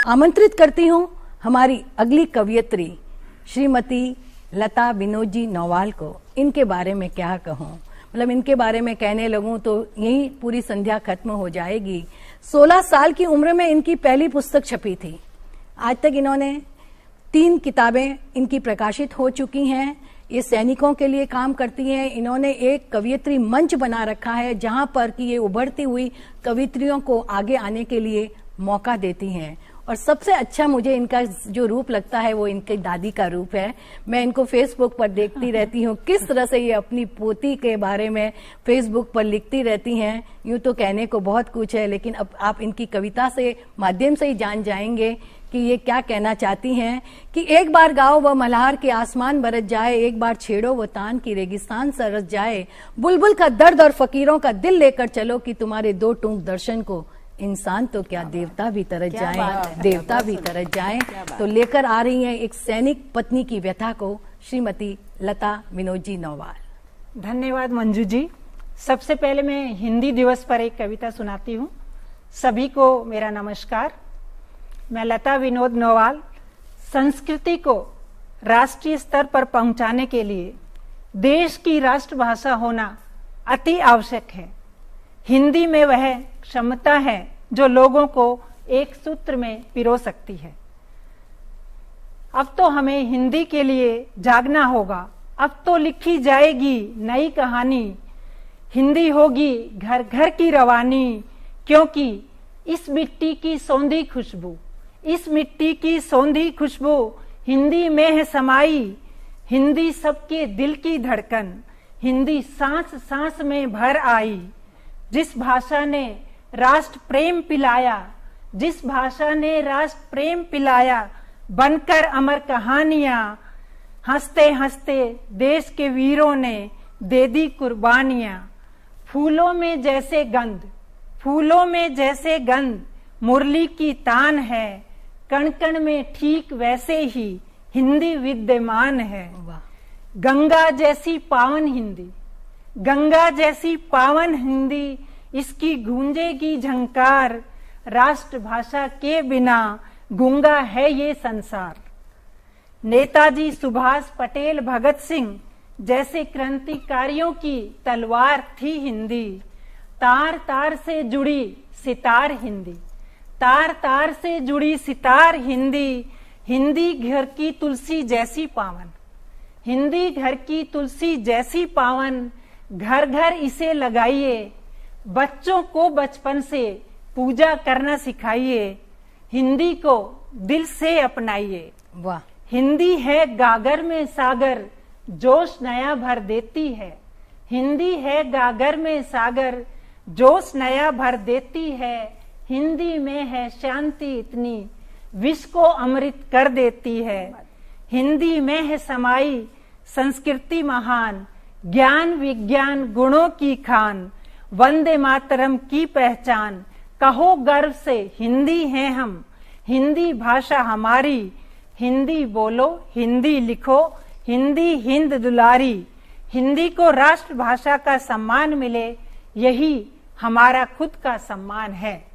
आमंत्रित करती हूँ हमारी अगली कवयित्री श्रीमती लता विनोद जी नौवाल को। इनके बारे में क्या कहूँ, मतलब इनके बारे में कहने लगूं तो यही पूरी संध्या खत्म हो जाएगी। 16 साल की उम्र में इनकी पहली पुस्तक छपी थी। आज तक इन्होंने 3 किताबें इनकी प्रकाशित हो चुकी हैं। ये सैनिकों के लिए काम करती हैं। इन्होंने एक कवयित्री मंच बना रखा है जहां पर कि ये उभरती हुई कवयित्रियों को आगे आने के लिए मौका देती हैं। और सबसे अच्छा मुझे इनका जो रूप लगता है वो इनकी दादी का रूप है। मैं इनको फेसबुक पर देखती रहती हूँ, किस तरह से ये अपनी पोती के बारे में फेसबुक पर लिखती रहती हैं। यूं तो कहने को बहुत कुछ है, लेकिन अब आप इनकी कविता से माध्यम से ही जान जाएंगे कि ये क्या कहना चाहती हैं कि एक बार गाओ वह मल्हार के आसमान बरस जाए, एक बार छेड़ो वो तान की रेगिस्तान सरस जाए, बुलबुल का दर्द और फकीरों का दिल लेकर चलो कि तुम्हारे 2 टूक दर्शन को इंसान तो क्या देवता भी तरस जाए, देवता भी तरस जाए। तो लेकर आ रही हैं एक सैनिक पत्नी की व्यथा को श्रीमती लता विनोद जी नौवाल। धन्यवाद मंजू जी। सबसे पहले मैं हिंदी दिवस पर एक कविता सुनाती हूँ। सभी को मेरा नमस्कार। मैं लता विनोद नौवाल संस्कृति को राष्ट्रीय स्तर पर पहुंचाने के लिए देश की राष्ट्रभाषा होना अति आवश्यक है। हिंदी में वह क्षमता है जो लोगों को एक सूत्र में पिरो सकती है। अब तो हमें हिंदी के लिए जागना होगा। अब तो लिखी जाएगी नई कहानी, हिंदी होगी घर घर की रवानी, क्योंकि इस मिट्टी की सौंधी खुशबू, इस मिट्टी की सौंधी खुशबू हिंदी में है समाई। हिंदी सबके दिल की धड़कन, हिंदी सांस सांस में भर आई। जिस भाषा ने राष्ट्र प्रेम पिलाया, जिस भाषा ने राष्ट्र प्रेम पिलाया, बनकर अमर कहानियां, हंसते हंसते देश के वीरों ने दे दी कुर्बानियां। फूलों में जैसे गंध, फूलों में जैसे गंध मुरली की तान है, कण कण में ठीक वैसे ही हिंदी विद्यमान है। गंगा जैसी पावन हिंदी, गंगा जैसी पावन हिंदी, इसकी गूंजेगी झंकार। राष्ट्रभाषा के बिना गूंगा है ये संसार। नेताजी सुभाष पटेल, भगत सिंह जैसे क्रांतिकारियों की तलवार थी हिंदी। तार तार से जुड़ी सितार हिंदी, तार तार से जुड़ी सितार हिंदी। हिंदी घर की तुलसी जैसी पावन, हिंदी घर की तुलसी जैसी पावन। घर घर इसे लगाइए, बच्चों को बचपन से पूजा करना सिखाइए। हिंदी को दिल से अपनाइए। वाह। हिंदी है गागर में सागर, जोश नया भर देती है। हिंदी है गागर में सागर, जोश नया भर देती है। हिंदी में है शांति इतनी, विष को अमृत कर देती है। हिंदी में है समाई संस्कृति महान, ज्ञान विज्ञान गुणों की खान। वंदे मातरम की पहचान, कहो गर्व से हिंदी हैं हम। हिंदी भाषा हमारी, हिंदी बोलो हिंदी लिखो, हिंदी हिंद दुलारी। हिंदी को राष्ट्रभाषा का सम्मान मिले, यही हमारा खुद का सम्मान है।